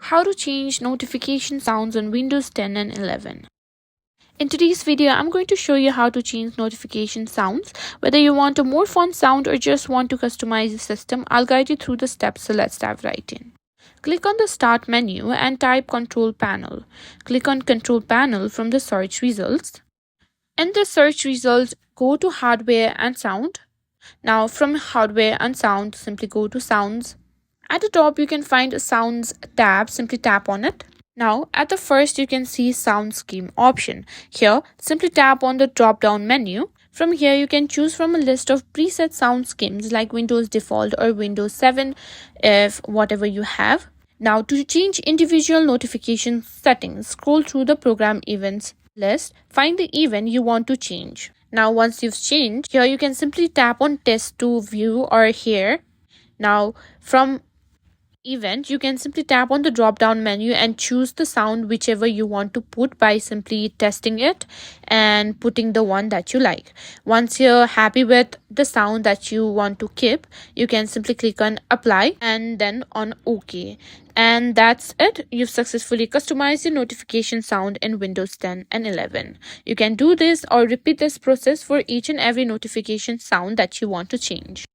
How to change notification sounds on Windows 10 and 11. In today's video, I'm going to show you how to change notification sounds. Whether you want a more fun sound or just want to customize the system, I'll guide you through the steps, so let's dive right in. Click on the Start menu and type Control Panel. Click on Control Panel from the search results. In the search results, go to Hardware and Sound. Now from Hardware and Sound, simply go to Sounds. At the top, you can find a Sounds tab. Simply tap on it. Now, at the first, you can see Sound Scheme option. Here, simply tap on the drop-down menu. From here, you can choose from a list of preset sound schemes like Windows Default or Windows 7, if whatever you have. Now, to change individual notification settings, scroll through the Program Events list. Find the event you want to change. Now, once you've changed, here you can simply tap on Test to view or here. Now, from event, you can simply tap on the drop down menu and choose the sound whichever you want to put by simply testing it and putting the one that you like. Once you're happy with the sound that you want to keep, you can simply click on apply and then on OK. And that's it. You've successfully customized your notification sound in Windows 10 and 11. You can do this or repeat this process for each and every notification sound that you want to change.